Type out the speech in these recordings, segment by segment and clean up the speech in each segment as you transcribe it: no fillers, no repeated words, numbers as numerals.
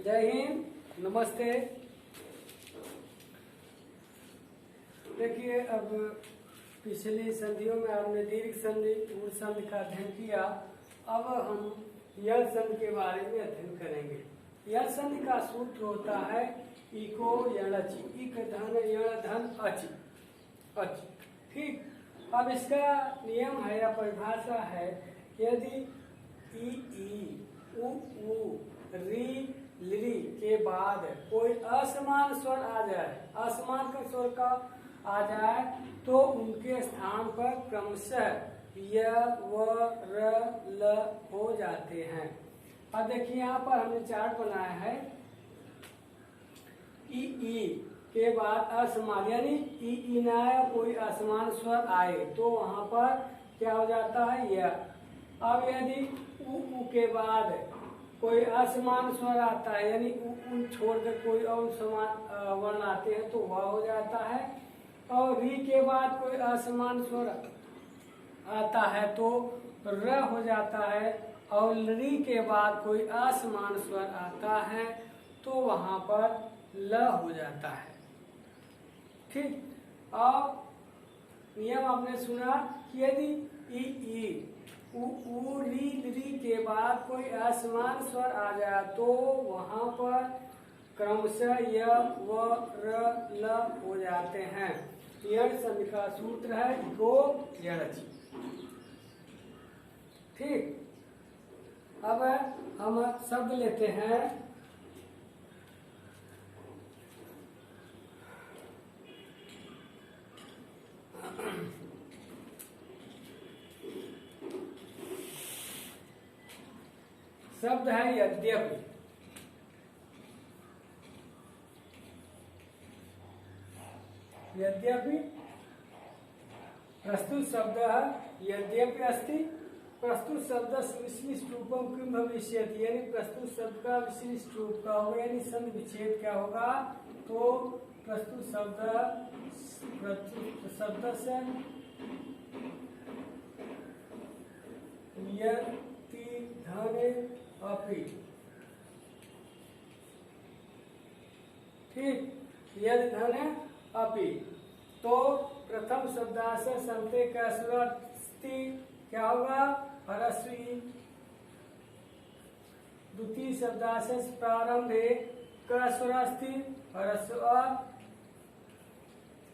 जय हिंद, नमस्ते। देखिए, अब पिछली संधियों में आपने दीर्घ संधि, ऊर्ध्व संधि का अध्ययन किया। अब हम यल संधि के बारे में अध्ययन करेंगे। यल संधि का सूत्र होता है इको यणचि, इक धन यण धन अचि अचि। ठीक, अब इसका नियम है या परिभाषा है, यदि ई उ ऊ री ली के बाद कोई असमान स्वर आ जाए, असमान का स्वर का आ जाए, तो उनके स्थान पर क्रमशः य व र ल हो जाते हैं। अब देखिए, यहाँ पर हमने चार्ट बनाया है। ई के बाद असमान, यानी ई ना आए, कोई असमान स्वर आए तो वहां पर क्या हो जाता है, य। अब यदि उ के बाद कोई असमान स्वर आता है, यानी उ छोड़कर कोई और समान वर्ण आते हैं तो वह हो जाता है। और री के बाद कोई असमान स्वर आता है तो र हो जाता है। और री के बाद कोई असमान स्वर आता है तो वहां पर ल हो जाता है। ठीक, और नियम आपने सुना कि यदि ई उ री के बाद कोई असमान स्वर आ जाए तो वहां पर क्रमशः य व र ल हो जाते हैं। यण संधि का सूत्र है इको यणचि। ठीक, अब हम शब्द लेते हैं। शब्द है यद्यपि। यद्यपि प्रस्तुत शब्द है यद्यपि अस्ति। प्रस्तुत शब्द विशिष्ट रूपम किम भविष्यति, यानी प्रस्तुत शब्द का विशिष्ट रूप का होगा, यानी संधि विच्छेद क्या होगा, तो प्रस्तुत शब्द से यति धने अपि। ठीक, यदि धने अपि, तो प्रथम शब्दाशय संते का सुरस्ति क्या होगा, ह्रस्वी। द्वितीय शब्दाशय प्रारंभे का सुरस्ति ह्रस्व।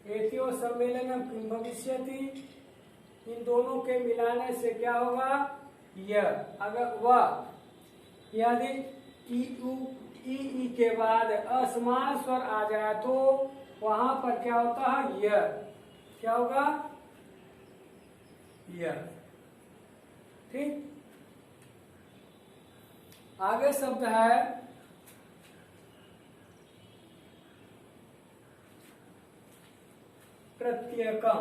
एतयो सम्मेलन किम भविष्यति, इन दोनों के मिलाने से क्या होगा, य। अगर वह यदि ई के बाद असमान स्वर आ जाए तो वहां पर क्या होता है, य। क्या होगा, य। ठीक, आगे शब्द है प्रत्ययकम।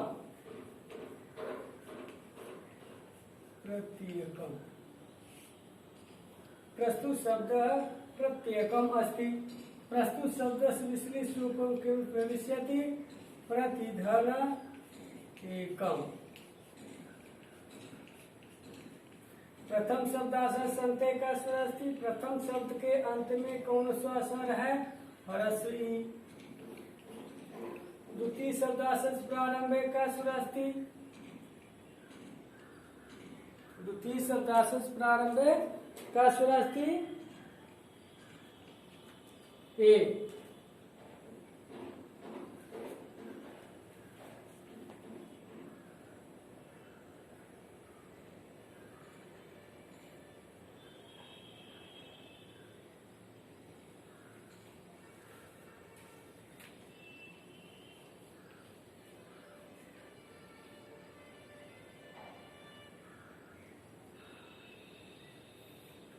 प्रत्ययकम, प्रस्तुत शब्द प्रत्ययकम अस्ति। प्रस्तुत शब्द विशिष्ट रूपम किम भविष्यति, प्रतिधन एकम। प्रथम शब्दाशय संते का स्वर अस्ति। प्रथम शब्द के अंत में कौन सा स्वर है, ह्रस्वी। द्वितीय शब्दाशय प्रारंभे का स्वर अस्ति। द्वितीय शब्दाशय प्रारंभे का स्वर अस्ति ए।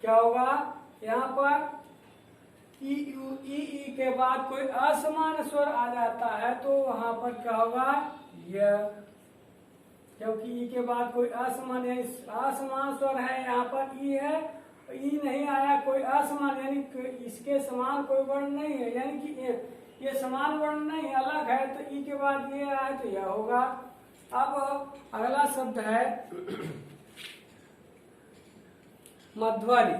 क्या होगा, यहाँ पर ई के बाद कोई असमान स्वर आ जाता है तो वहां पर क्या होगा, य। क्योंकि ई के बाद कोई असमान स्वर है, यहाँ पर ई है, ई नहीं आया, कोई असमान, यानी इसके समान कोई वर्ण नहीं है, यानी कि ये समान वर्ण नहीं, अलग है, तो ई के बाद ये आया तो यह होगा। अब अगला शब्द है मध्वरी।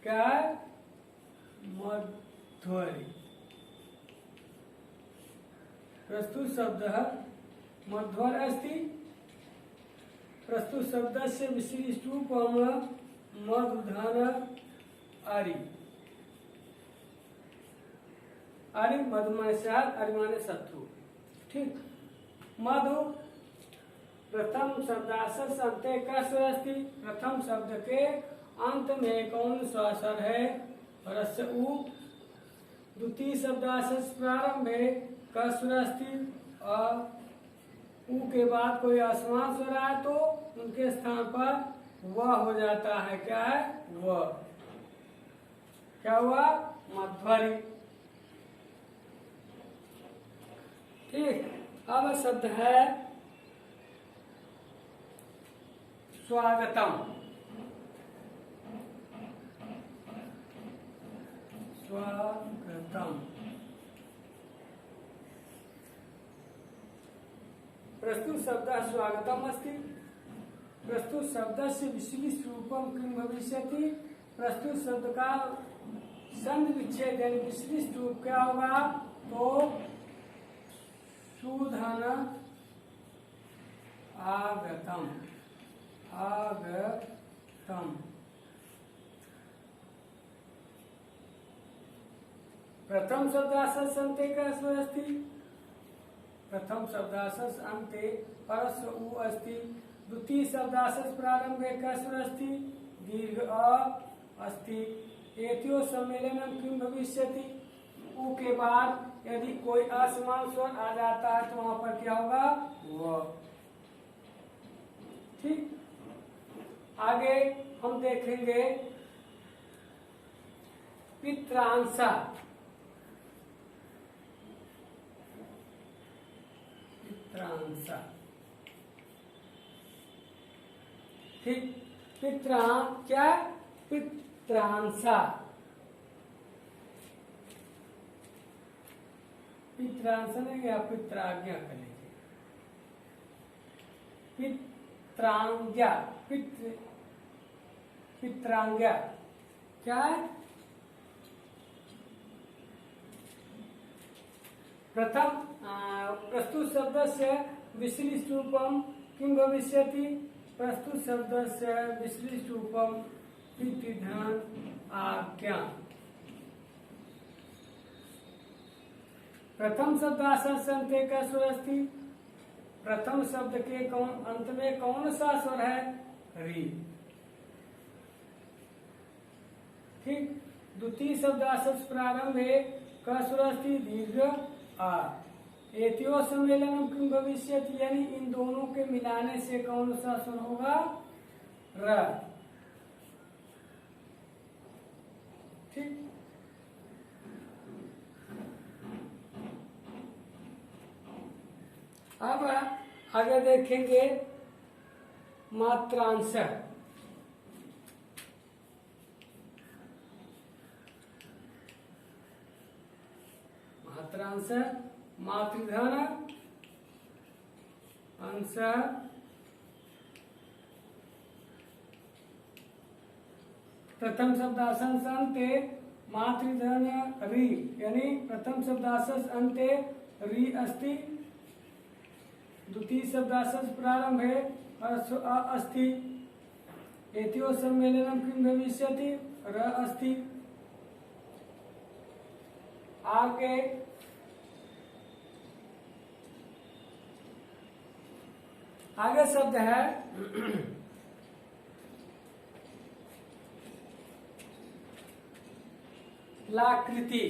क्या है, मध्वरी। प्रस्तुत शब्द मध्वर अस्ति। प्रस्तुत शब्द से विशिष्ट रूपम मधुधन आरी। आरी मधु माने शहद, आरी माने शत्रु। ठीक। मधु प्रथम शब्दाशस अंते का स्वर अस्ति। प्रथम शब्द के अंत में कौन सा स्वर है, रस उ। द्वितीय शब्दाशस प्रारंभ में का स्वर अस्ति। उ के बाद कोई असमान स्वर आए तो उनके स्थान पर वह हो जाता है। क्या है, वह। क्या हुआ, मध्वरी। ठीक। अब शब्द है स्वागतम। स्वागतम। प्रस्तुत शब्द स्वागतम अस्ति। प्रस्तुत शब्द से विशिष्ट रूपम किम भविष्यति। प्रस्तुत शब्द का संधि विच्छेद यानी विशिष्ट रूप क्या होगा, तो सुधन आगतम। आगतम। प्रथम शब्दाशस अन्ते का स्वर अस्ति। प्रथम शब्दाशस अन्ते परस्व उ अस्ति। द्वितीय शब्दाशस प्रारंभे का स्वर अस्ति। दीर्घ अ अस्ति। एतयो सम्मेलनम किम भविष्यति। उ के बाद यदि कोई असमान स्वर आ जाता है तो वहां पर क्या होगा, वो। ठीक। आगे हम देखेंगे पित्रांशा। पित्रांशा। ठीक। क्या, पित्रांशा। पित्रांशा नहीं, या पित्राज्ञा कर लीजिए। पित्रांज्ञा। पित्रांज्ञा क्या है, प्रथम प्रस्तुत शब्द से विशिष्ट रूपम किम भविष्यति। प्रस्तुत शब्द से विशिष्ट रूपम पितृधन आज्ञा। प्रथम शब्द आशंते का स्वर अस्ति। प्रथम शब्द के अंत में कौन सा स्वर है, री। ठीक। द्वितीय शब्द आशस प्रारंभ में का स्वर अस्ति। दीर्घ आ। एतयो सम्मेलनम किम भविष्यति यानी इन दोनों के मिलाने से कौन सा स्वर होगा, र। ठीक। अब आगे देखेंगे मात्रांश। मात्रांश मातृधन अंश प्रथम शब्दाशंस अंते मातृधन री यानी प्रथम शब्दाशंस अंते री अस्ति। द्वितीय शब्दाशंस प्रारंभ है अस्ति। एतयो सम्मेलनम किम भविष्यति, र अस्ति। आगे शब्द है लाकृति।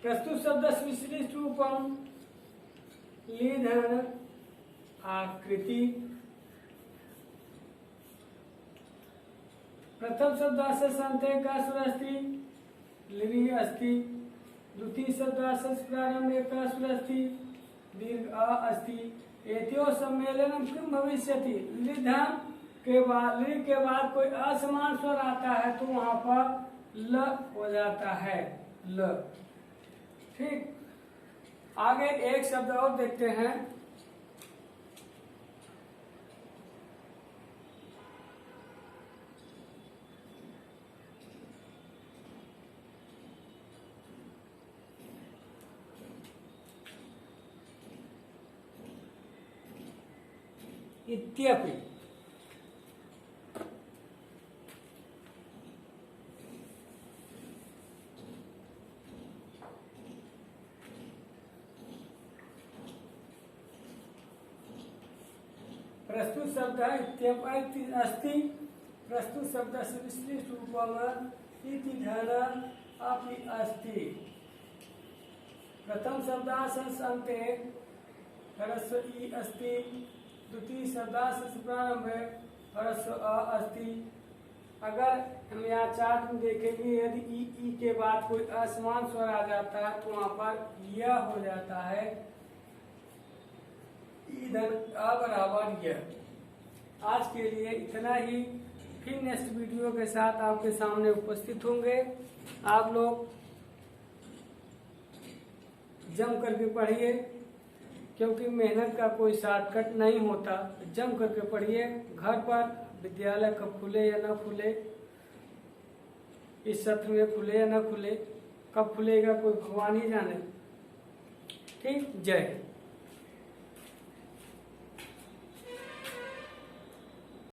प्रस्तुत शब्द विशिष्ट रूपम लीधन आकृति। प्रथम शब्दाशस अन्ते का स्वर अस्ति, लिरि अस्ति। द्वितीय शब्दाशस प्रारंभे का स्वर अस्ति, दीर्घ अ अस्ति। एतयो सम्मेलनम किम भविष्यति। लिधन के बाद, लिरि के बाद कोई असमान स्वर आता है तो वहां पर ल हो जाता है, ल। ठीक। आगे एक शब्द और देखते हैं। इत्यपि। प्रस्तुत शब्द है इत्यपि अस्ति। प्रस्तुत शब्द से विशिष्ट रूप में इति धन अपि अस्ति। प्रथम शब्दांश अन्ते ह्रस्व इ अस्ति। द्वितीय शब्दांश प्रारंभे ह्रस्व अ अस्ति। अगर हम यहाँ चार्ट में देखेंगे, यदि ई के बाद कोई असमान स्वर आ जाता है तो वहां पर यह हो जाता है इधर अ बराबर यह। आज के लिए इतना ही। फिर नेक्स्ट वीडियो के साथ आपके सामने उपस्थित होंगे। आप लोग जम करके पढ़िए, क्योंकि मेहनत का कोई शॉर्टकट नहीं होता। जम करके पढ़िए। घर पर विद्यालय कब खुले या न खुले, इस सत्र में खुले या न खुले, कब खुलेगा कोई भगवान ही जाने। ठीक, जय हिंद।